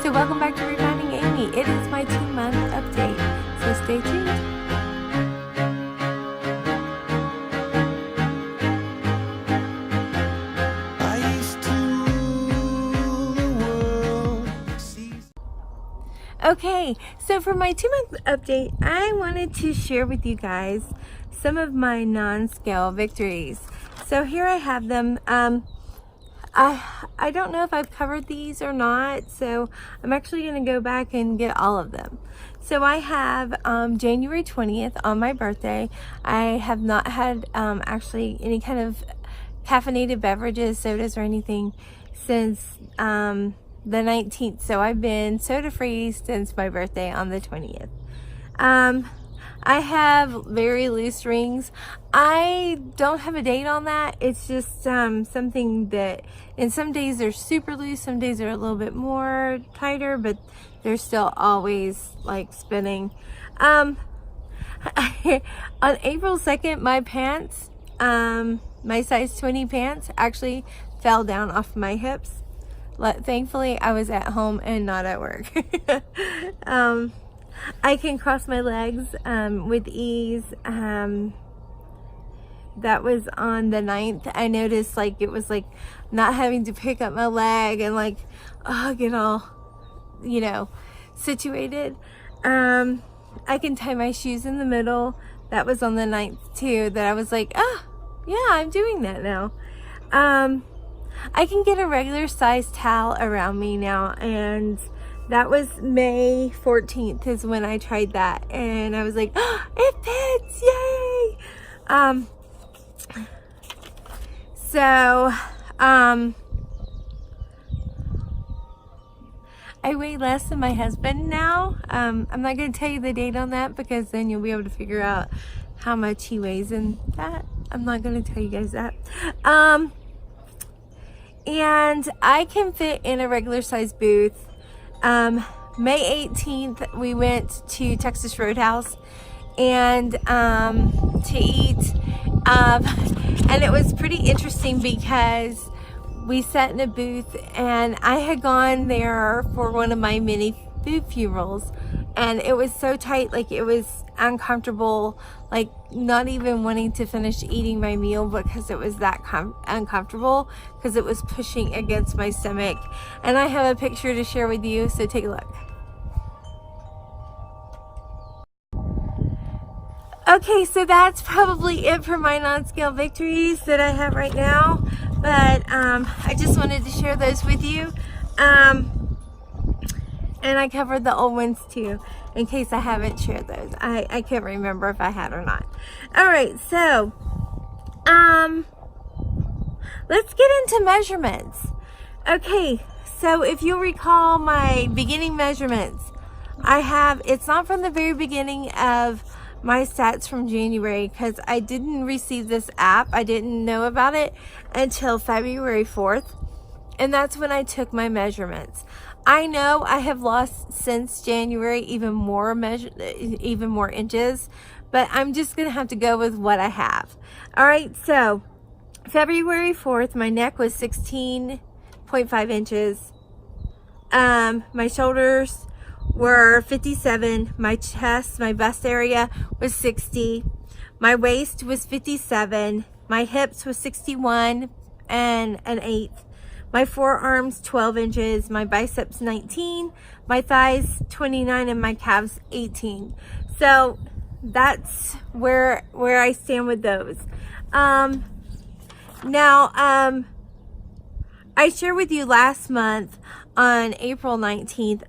So welcome back to Refining Amy. It is my 2-month update, so stay tuned. Okay, so for my 2-month update, I wanted to share with you guys some of my non-scale victories. So here I have them. I don't know if I've covered these or not, so I'm actually going to go back and get all of them. So I have January 20th on my birthday. I have not had actually any kind of caffeinated beverages, sodas, or anything since the 19th. So I've been soda free since my birthday on the 20th. I have very loose rings. I don't have a date on that. It's just something that, and some days they're super loose, some days they're a little bit more tighter, but they're still always like spinning. On April 2nd, my pants, my size 20 pants actually fell down off my hips. Thankfully, I was at home and not at work. I can cross my legs with ease. That was on the 9th. I noticed like it was like not having to pick up my leg and like get all, you know, situated. I can tie my shoes in the middle. That was on the 9th too, that I was like, yeah, I'm doing that now. I can get a regular size towel around me now, and that was May 14th is when I tried that, and I was like, it fits, yay! I weigh less than my husband now. I'm not going to tell you the date on that because then you'll be able to figure out how much he weighs in that. I'm not going to tell you guys that. And I can fit in a regular size booth. May 18th, we went to Texas Roadhouse and to eat. And it was pretty interesting because we sat in a booth, and I had gone there for one of my many food funerals, and it was so tight, like it was uncomfortable, like not even wanting to finish eating my meal because it was that uncomfortable because it was pushing against my stomach. And I have a picture to share with you, so take a look. Okay, so that's probably it for my non-scale victories that I have right now, but I just wanted to share those with you. And I covered the old ones too, in case I haven't shared those. I can't remember if I had or not. Alright, so let's get into measurements. Okay, so if you'll recall my beginning measurements, it's not from the very beginning of my stats from January because I didn't receive this app. I didn't know about it until February 4th, and that's when I took my measurements. I know I have lost since January even more inches, but I'm just gonna have to go with what I have. All right, so February 4th, my neck was 16.5 inches. My shoulders were 57. My chest, my bust area was 60. My waist was 57. My hips was 61 and an eighth. My forearms 12 inches, my biceps 19, my thighs 29, and my calves 18. So that's where I stand with those. Now, I shared with you last month on April 19th,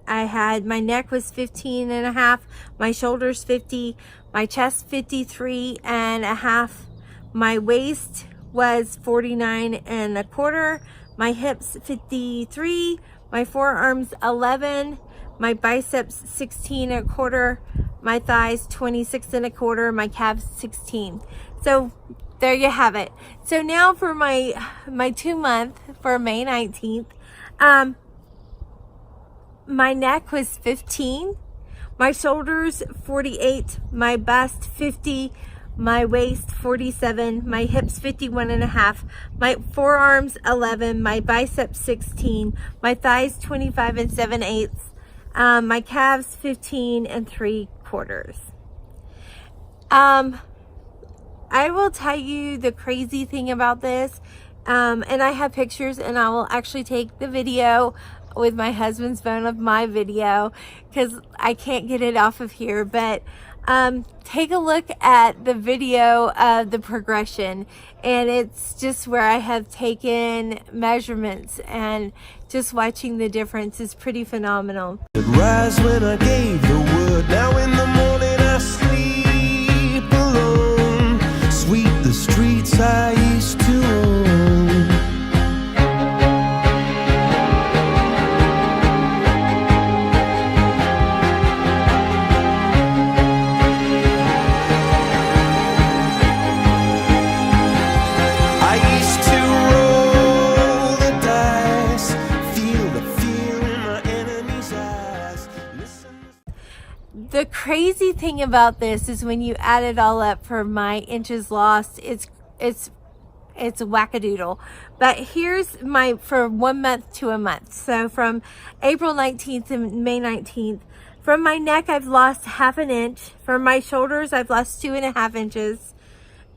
my neck was 15 and a half, my shoulders 50, my chest 53 and a half, my waist was 49 and a quarter, my hips 53, my forearms 11, my biceps 16 and a quarter, my thighs 26 and a quarter, my calves 16. So there you have it. So now for my 2-month for May 19th, my neck was 15, my shoulders 48, my bust 50, my waist 47, my hips 51.5, my forearms 11, my biceps 16, my thighs 25 and 7/8, my calves 15 and 3/4. I will tell you the crazy thing about this, and I have pictures, and I will actually take the video with my husband's phone of my video because I can't get it off of here, but take a look at the video of the progression, and it's just where I have taken measurements, and just watching the difference is pretty phenomenal. It rise when I gave the word. Now in the morning I sleep alone. Sweep the streets I used to own. I used to roll the dice, feel the fear in my enemy's eyes. Listen. The crazy thing about this is when you add it all up for my inches lost, it's wackadoodle. But here's my, for 1 month to a month. So from April 19th to May 19th, from my neck, I've lost 1/2 inch. From my shoulders, I've lost 2.5 inches.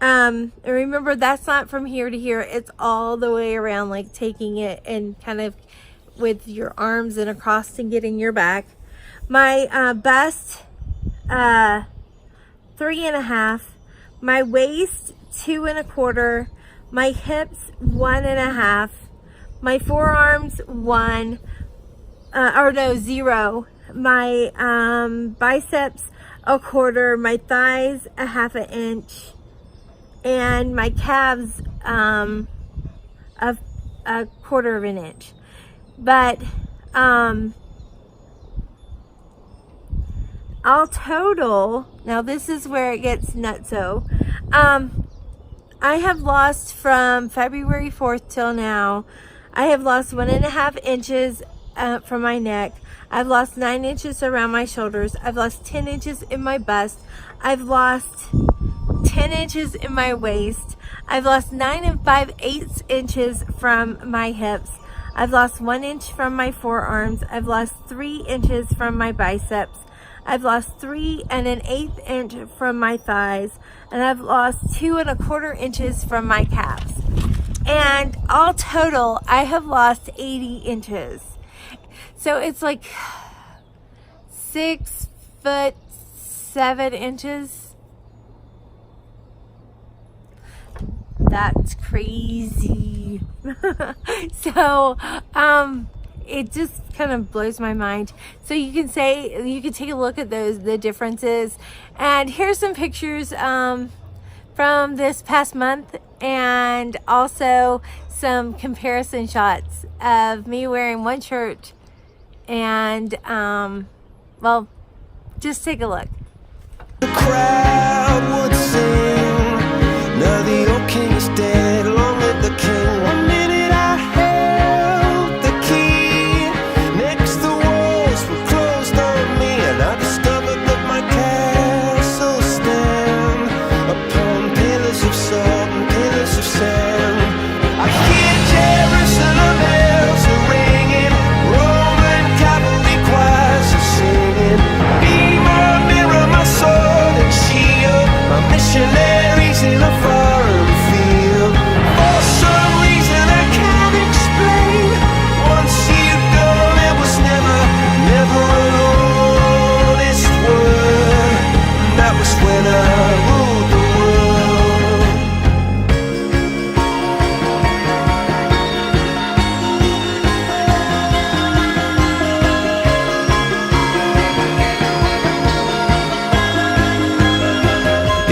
And remember, that's not from here to here. It's all the way around, like taking it and kind of with your arms and across and getting your back. My bust, 3.5. My waist, 2.25. My hips, 1.5. My forearms, 0. My biceps, 1/4. My thighs, 1/2 inch. And my calves, of 1/4 inch. But all total, now this is where it gets nutso. I have lost from February 4th till now, I have lost 1.5 inches from my neck. I've lost 9 inches around my shoulders. I've lost 10 inches in my bust. I've lost 10 inches in my waist. I've lost 9 5/8 inches from my hips. I've lost 1 inch from my forearms. I've lost 3 inches from my biceps. I've lost 3 1/8 inch from my thighs, and I've lost 2 1/4 inches from my calves. And all total, I have lost 80 inches. So it's like 6'7" That's crazy. So, it just kind of blows my mind. So you can take a look at the differences. And here's some pictures from this past month, and also some comparison shots of me wearing one shirt and well, just take a look. The crowd would sing. Now the old king is dead, long live the king. 1 minute I held the key. Next the walls were closed on me, and I discovered that my castle stand upon pillars of salt and pillars of sand. I hear Jerusalem bells are ringing, Roman cavalry choirs are singing. Be my mirror, my sword and shield, my missionaries in a foreign field. For some reason I can't explain, once you've gone it was never an honest word. That was when I ruled the world.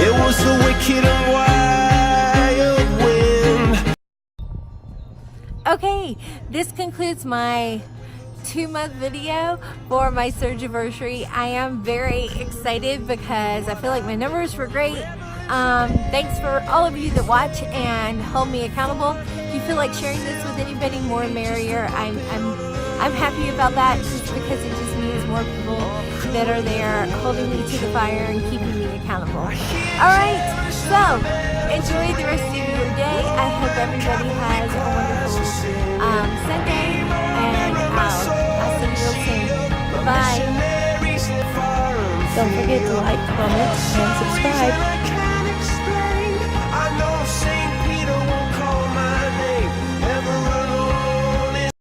It was the wicked and wild wind. Okay, this concludes my 2-month video for my surgiversary. I am very excited because I feel like my numbers were great. Thanks for all of you that watch and hold me accountable. If you feel like sharing this with anybody, more merrier. I'm happy about that, just because it just means more people that are there holding me to the fire and keeping me accountable. All right, So, enjoy the rest of your day. I hope everybody has a wonderful Sunday, and I'll see you real soon. Bye. Don't forget to like, comment, and subscribe.